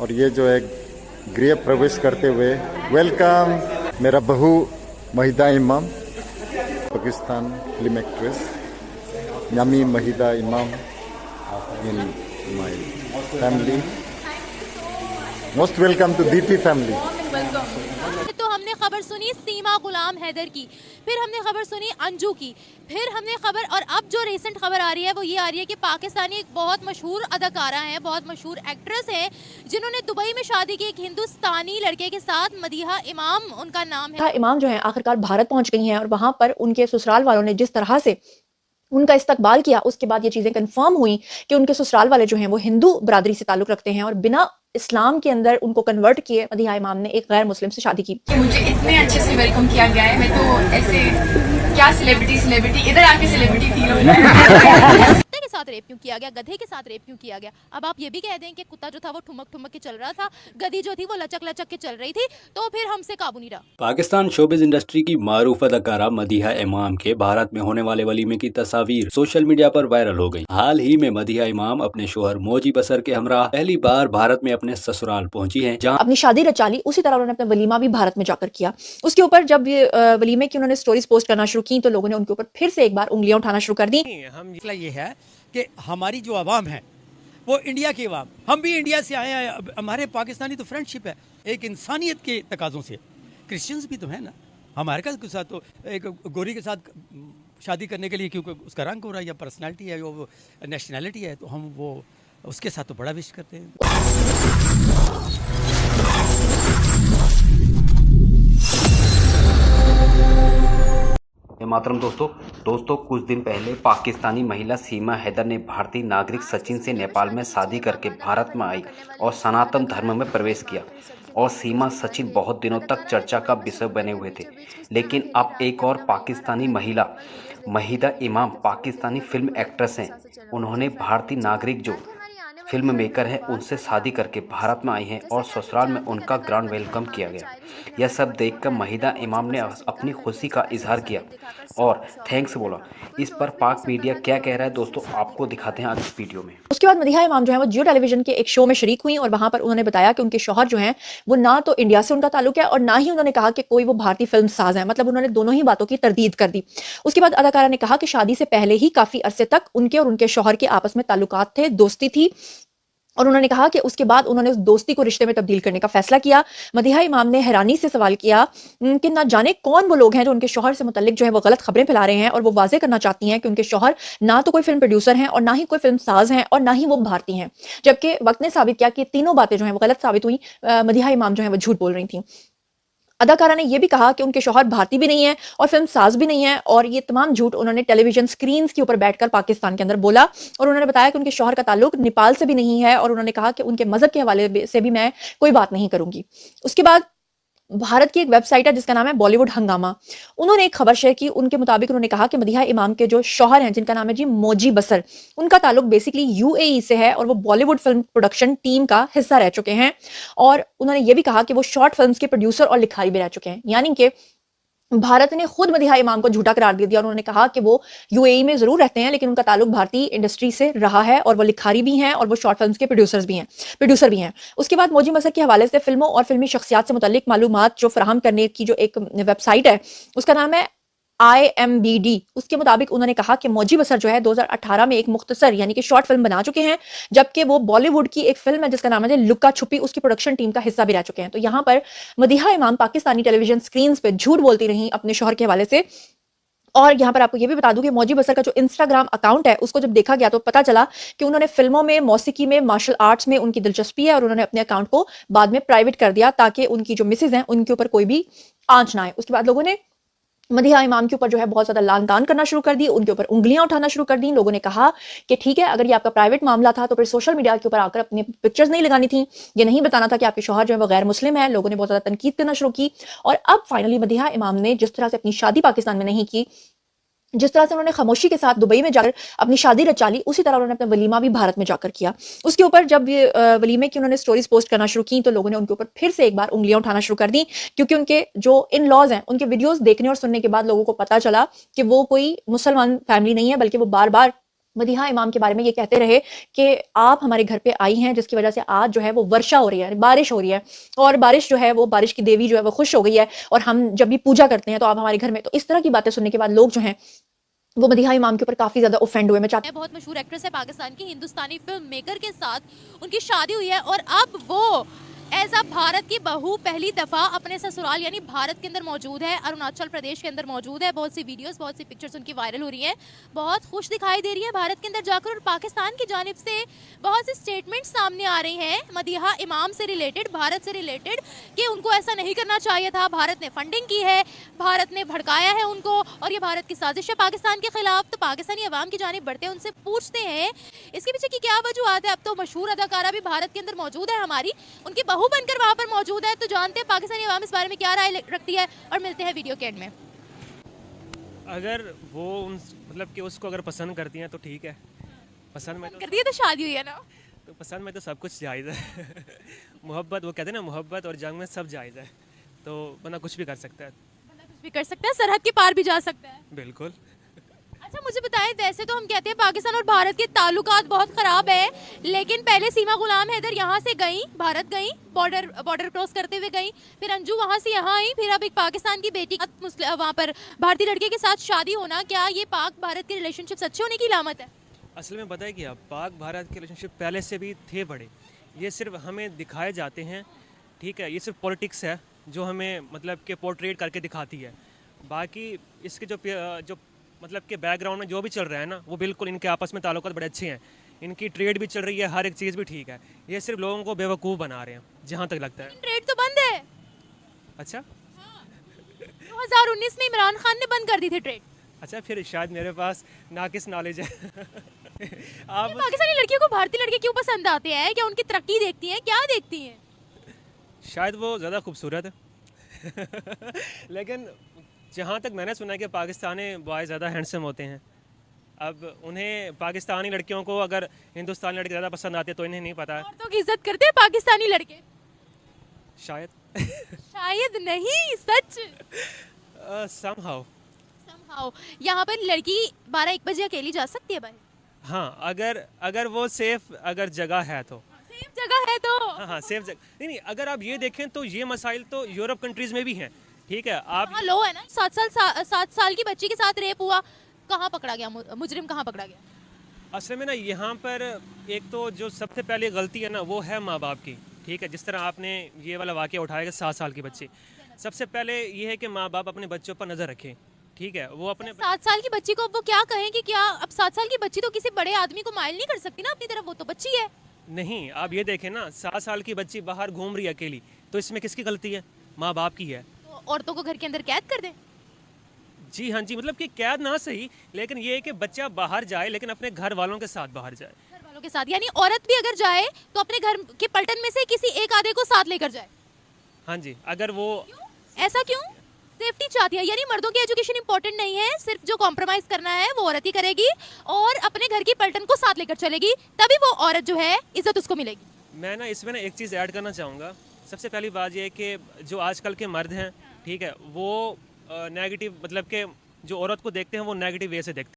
और ये जो है गृह प्रवेश करते हुए वेलकम मेरा बहू Mahida Imam, Pakistan film actress Yami Mahida Imam in my family. Most welcome to DP family. तो हमने खबर सुनी सीमा गुलाम हैदर की, फिर हमने खबर सुनी अंजू की, फिर हमने खबर, और अब जो रिसेंट खबर आ रही है वो ये आ रही है कि पाकिस्तानी एक बहुत मशहूर अदाकारा हैं, बहुत मशहूर एक्ट्रेस हैं, जिन्होंने दुबई में शादी की एक हिंदुस्तानी लड़के के साथ, मदीहा इमाम उनका नाम है। इमाम जो है आखिरकार भारत पहुंच गई हैं और वहां पर उनके ससुराल वालों ने जिस तरह से उनका इस्तकबाल किया, उसके बाद ये चीजें कंफर्म हुई कि उनके ससुराल वाले जो हैं वो हिंदू बरादरी से ताल्लुक रखते हैं और बिना इस्लाम के अंदर उनको कन्वर्ट किए मदीहा इमाम ने एक गैर मुस्लिम से शादी की। मुझे इतने अच्छे से वेलकम किया गया है, मैं तो ऐसे क्या सेलिब्रिटी इधर आके सेलिब्रिटी फील हो रहा है। कुत्ते के साथ रेप क्यों किया गया, गधे के साथ रेप क्यों किया गया? अब आप ये भी कह दें कि कुत्ता जो था वो ठुमक ठुमक के चल रहा था, गधी जो थी वो लचक लचक के चल रही थी, तो फिर हमसे काबू नहीं रहा। पाकिस्तान शोबिज इंडस्ट्री की मारूफ अदाकारा मदीहा इमाम के भारत में होने वाले वलीमे की तस्वीर सोशल मीडिया पर वायरल हो गई। हाल ही में मदीहा इमाम अपने शोहर मौजी बसर के हमरा पहली बार भारत में अपने ससुराल पहुंची हैं, जहां अपनी शादी रचा ली। उसी तरह उन्होंने अपना वलीमा भी भारत में जाकर किया। उसके ऊपर जब ये वलीमे की उन्होंने स्टोरीज पोस्ट करना शुरू की तो लोगों ने उनके ऊपर फिर से एक बार उंगलियां उठाना शुरू कर दी। हम ये है कि हमारी जो आवाम है वो इंडिया की आवाम, हम भी इंडिया से आए हैं, हमारे पाकिस्तानी तो फ्रेंडशिप है एक इंसानियत के तकाज़ों से। क्रिश्चियंस भी तो है ना हमारे के साथ, तो एक गोरी के साथ शादी करने के लिए क्योंकि उसका रंग हो रहा है या पर्सनैलिटी है, वो नेशनैलिटी है, तो हम वो उसके साथ तो बड़ा विश करते हैं। मातरम दोस्तों कुछ दिन पहले पाकिस्तानी महिला सीमा हैदर ने भारतीय नागरिक सचिन से नेपाल में शादी करके भारत में आई और सनातन धर्म में प्रवेश किया। और सीमा सचिन बहुत दिनों तक चर्चा का विषय बने हुए थे, लेकिन अब एक और पाकिस्तानी महिला महिदा इमाम पाकिस्तानी फिल्म एक्ट्रेस हैं। उन्होंने भारतीय नागरिक जो फिल्म मेकर हैं उनसे शादी करके भारत में आई हैं और ससुराल में उनका ग्रैंड वेलकम किया गया। यह सब देखकर महिदा इमाम ने अपनी खुशी का इजहार किया और थैंक्स बोला। इस पर पाक मीडिया क्या कह रहा है दोस्तों, आपको दिखाते हैं आज इस वीडियो में। उसके बाद मदीहा इमाम जो है वो जियो टेलीविजन के एक शो में शरीक हुई और वहां पर उन्होंने बताया कि उनके शौहर जो हैं वो ना तो इंडिया से उनका ताल्लुक है और ना ही उन्होंने कहा कि कोई वो भारतीय फिल्म साज है। मतलब उन्होंने दोनों ही बातों की तरदीद कर दी। उसके बाद अदाकारा ने कहा कि शादी से पहले ही काफी अरसे तक उनके और उनके शौहर के आपस में ताल्लुकात थे, दोस्ती थी, और उन्होंने कहा कि उसके बाद उन्होंने उस दोस्ती को रिश्ते में तब्दील करने का फैसला किया। मदीहा इमाम ने हैरानी से सवाल किया कि ना जाने कौन वो लोग हैं जो उनके शौहर से मुतल्लिक जो है वो गलत खबरें फैला रहे हैं और वो वाजे करना चाहती हैं कि उनके शौहर ना तो कोई फिल्म प्रोड्यूसर हैं और ना ही कोई फिल्म साज हैं और ना ही वो भारतीय हैं। जबकि वक्त ने साबित किया कि तीनों बातें जो हैं वो गलत साबित हुई। मदीहा इमाम जो है वो झूठ बोल रही थी। अदाकारा ने यह भी कहा कि उनके शौहर भारतीय भी नहीं है और फिल्म साज भी नहीं है, और ये तमाम झूठ उन्होंने टेलीविजन स्क्रीन के ऊपर बैठकर पाकिस्तान के अंदर बोला। और उन्होंने बताया कि उनके शौहर का ताल्लुक नेपाल से भी नहीं है और उन्होंने कहा कि उनके मजहब के हवाले से भी मैं कोई बात नहीं करूंगी। उसके बाद भारत की एक वेबसाइट है जिसका नाम है बॉलीवुड हंगामा, उन्होंने एक खबर शेयर की। उनके मुताबिक उन्होंने कहा कि मदीहा इमाम के जो शौहर हैं जिनका नाम है जी मौजी बसर, उनका ताल्लुक बेसिकली यूएई से है और वो बॉलीवुड फिल्म प्रोडक्शन टीम का हिस्सा रह चुके हैं। और उन्होंने ये भी कहा कि वो शॉर्ट फिल्म्स के प्रोड्यूसर और लिखारी भी रह चुके हैं। यानी कि भारत ने खुद मदीहा इमाम को झूठा करार दे दिया। उन्होंने कहा कि वो यूएई में जरूर रहते हैं लेकिन उनका ताल्लुक भारतीय इंडस्ट्री से रहा है और वो लिखारी भी हैं और वो शॉर्ट फिल्म्स के प्रोड्यूसर भी हैं। उसके बाद मौजी बसर के हवाले से फिल्मों और फिल्मी शख्सियात से मुतल्लिक मालूमात जो फराहम करने की जो एक वेबसाइट है उसका नाम है IMBD, उसके मुताबिक उन्होंने कहा कि मौजी बसर जो है 2018 में एक मुख्तसर यानी कि शॉर्ट फिल्म बना चुके हैं, जबकि वो बॉलीवुड की एक फिल्म है जिसका नाम है लुका छुपी, उसकी प्रोडक्शन टीम का हिस्सा भी रह चुके हैं। तो यहाँ पर मदीहा इमाम पाकिस्तानी टेलीविजन स्क्रीन पे झूठ बोलती रही अपने शौहर के हवाले से। और यहाँ पर आपको ये भी बता दूं कि मौजी बसर का जो इंस्टाग्राम अकाउंट है उसको जब देखा गया तो पता चला कि उन्होंने फिल्मों में, मौसीकी में, मार्शल आर्ट्स में उनकी दिलचस्पी है और उन्होंने अपने अकाउंट को बाद में प्राइवेट कर दिया ताकि उनकी जो मिसेज हैं उनके ऊपर कोई भी आंच ना आए। उसके बाद लोगों ने मदीहा इमाम के ऊपर जो है बहुत ज्यादा लान तान करना शुरू कर दी, उनके ऊपर उंगलियां उठाना शुरू कर दी। लोगों ने कहा कि ठीक है, अगर ये आपका प्राइवेट मामला था तो फिर सोशल मीडिया के ऊपर आकर अपनी पिक्चर्स नहीं लगानी थी, ये नहीं बताना था कि आपके शौहर जो है वो गैर मुस्लिम है। लोगों ने बहुत ज्यादा तनकीद करना शुरू की और अब फाइनली मदीहा इमाम ने जिस तरह से अपनी शादी पाकिस्तान में नहीं की, जिस तरह से उन्होंने खामोशी के साथ दुबई में जाकर अपनी शादी रचा ली, उसी तरह उन्होंने अपना वलीमा भी भारत में जाकर किया। उसके ऊपर जब वलीमे की उन्होंने स्टोरीज पोस्ट करना शुरू की तो लोगों ने उनके ऊपर फिर से एक बार उंगलियां उठाना शुरू कर दी, क्योंकि उनके जो इन लॉज हैं उनके वीडियोस देखने और सुनने के बाद लोगों को पता चला कि वो कोई मुसलमान फैमिली नहीं है, बल्कि वो बार बार मदीहा इमाम के बारे में ये कहते रहे कि आप हमारे घर पे आई हैं, जिसकी वजह से आज जो है वो वर्षा हो रही है, बारिश हो रही है, और बारिश जो है वो, बारिश की देवी जो है वो खुश हो गई है, और हम जब भी पूजा करते हैं तो आप हमारे घर में। तो इस तरह की बातें सुनने के बाद लोग जो हैं वो मदीहा इमाम के ऊपर काफी ज्यादा ऑफेंड हुए। मैं चाहती बहुत मशहूर एक्ट्रेस है पाकिस्तान की, हिंदुस्तानी फिल्म मेकर के साथ उनकी शादी हुई है और अब वो एज अ भारत की बहू पहली दफ़ा अपने ससुराल यानी भारत के अंदर मौजूद है, अरुणाचल प्रदेश के अंदर मौजूद है। बहुत सी वीडियोस, बहुत सी पिक्चर्स उनकी वायरल हो रही हैं, बहुत खुश दिखाई दे रही है भारत के अंदर जाकर। और पाकिस्तान की जानिब से बहुत सी स्टेटमेंट सामने आ रही हैं मदीहा इमाम से रिलेटेड, भारत से रिलेटेड, कि उनको ऐसा नहीं करना चाहिए था, भारत ने फंडिंग की है, भारत ने भड़काया है उनको, और ये भारत की साजिश है पाकिस्तान के खिलाफ। तो पाकिस्तानी अवाम की जानिब बढ़ते हैं, उनसे पूछते हैं इसके पीछे की क्या वजूहत है। अब तो मशहूर अदाकारा भी भारत के अंदर मौजूद है हमारी, उनकी बहू बनकर वहाँ पर मौजूद है। तो जानते हैं पाकिस्तानी अवाम इस बारे में क्या राय रखती है, और मिलते हैं वीडियो के एंड में। अगर वो मतलब कि उसको अगर पसंद करती हैं तो ठीक है, पसंद में कर दिए तो शादी हुई है ना। तो पसंद में तो सब कुछ जायज़ है। मोहब्बत, वो कहते हैं ना, मोहब्बत और जंग में सब जायज़ है, तो बंदा कुछ भी कर सकता है। कुछ भी कर सकता है, सरहद के पार भी जा सकता है। बिल्कुल। अच्छा मुझे बताएं, वैसे तो हम कहते हैं पाकिस्तान और भारत के ताल्लुकात बहुत ख़राब है, लेकिन पहले सीमा गुलाम हैदर यहाँ से गई, भारत गई, बॉर्डर क्रॉस करते हुए गई, फिर अंजू वहाँ से यहाँ आई, फिर अब एक पाकिस्तान की बेटी वहाँ पर भारतीय लड़के के साथ शादी होना, क्या ये पाक भारत के रिलेशनशिप अच्छे होने की अलामत है? असल में बताया कि पाक भारत के रिलेशनशिप पहले से भी थे बड़े, ये सिर्फ हमें दिखाए जाते हैं, ठीक है, ये सिर्फ पॉलिटिक्स है जो हमें मतलब कि पोर्ट्रेट करके दिखाती है। बाकी इसके जो मतलब कि बैकग्राउंड में जो भी चल रहा है ना, वो बिल्कुल इनके आपस में ताल्लुकात बड़े अच्छे हैं, इनकी ट्रेड भी चल रही है, हर एक चीज़ भी ठीक है। ये सिर्फ लोगों को बेवकूफ़ बना रहे हैं, जहाँ तक लगता है। ट्रेड तो बंद है। अच्छा, 2019 में इमरान खान ने बंद कर दी थी ट्रेड। अच्छा, फिर शायद मेरे पास नाकिस नॉलेज है। आप पाकिस्तानी लड़कियों को भारतीय लड़के क्यों पसंद आते हैं? क्या उनकी तरक्की देखती हैं, क्या देखती हैं? शायद वो ज़्यादा खूबसूरत है। लेकिन जहाँ तक मैंने सुना है कि पाकिस्तानी बॉय ज़्यादा हैंडसम होते हैं। अब उन्हें पाकिस्तानी लड़कियों को अगर हिंदुस्तानी लड़के ज़्यादा पसंद आते तो इन्हें नहीं पता है। औरतों की इज्जत करते हैं पाकिस्तानी लड़के? शायद। शायद नहीं, सच। somehow। यहाँ पर लड़की 12-1 बजे अकेली जा सकती है भाई? हाँ, अगर वो सेफ अगर जगह है तो। सेफ जगह है तो? हाँ, सेफ जगह नहीं, अगर आप ये देखें तो ये मसाइल तो यूरोप कंट्रीज़ में भी हैं, ठीक है। आप लो है ना, 7 साल की बच्ची के साथ रेप हुआ, कहाँ पकड़ा गया मुजरिम, कहाँ पकड़ा गया? असल में ना यहाँ पर एक तो जो सबसे पहले गलती है ना वो है माँ बाप की, ठीक है। जिस तरह आपने ये वाला वाक़या उठाया कि 7 साल की बच्ची, सबसे पहले ये है कि माँ बाप अपने बच्चों पर नज़र रखें, ठीक है। वो अपने 7 साल की बच्ची को अब वो क्या कहें कि क्या अब 7 साल की बच्ची तो किसी बड़े आदमी को माइल नहीं कर सकती ना अपनी तरफ, वो तो बच्ची है। नहीं, आप ये देखें ना, 7 साल की बच्ची बाहर घूम रही है अकेली, तो इसमें किसकी गलती है? माँ बाप की है। तो औरतों को घर के अंदर कैद कर दें? जी हाँ जी, मतलब कि कैद ना सही, लेकिन ये है कि बच्चा बाहर जाए लेकिन अपने घर वालों के साथ बाहर जाए। घर वालों के साथ, यानी औरत भी अगर जाए तो अपने घर के पलटन में से किसी एक आधे को साथ लेकर जाए? हाँ जी, अगर वो ऐसा क्यों? सेफ्टी चाहती है, यानी मर्दों की एजुकेशन इंपॉर्टेंट नहीं है, सिर्फ जो कॉम्प्रोमाइज करना है वो औरत ही करेगी और अपने घर की पलटन को साथ लेकर चलेगी, तभी वो औरत जो है इज्जत उसको मिलेगी। मैं ना इसमें ना एक चीज़ ऐड करना चाहूँगा। सबसे पहली बात ये है कि जो आजकल के मर्द हैं, ठीक है, वो नेगेटिव मतलब कि जो औरत को देखते हैं वो नेगेटिव वे से देखते हैं।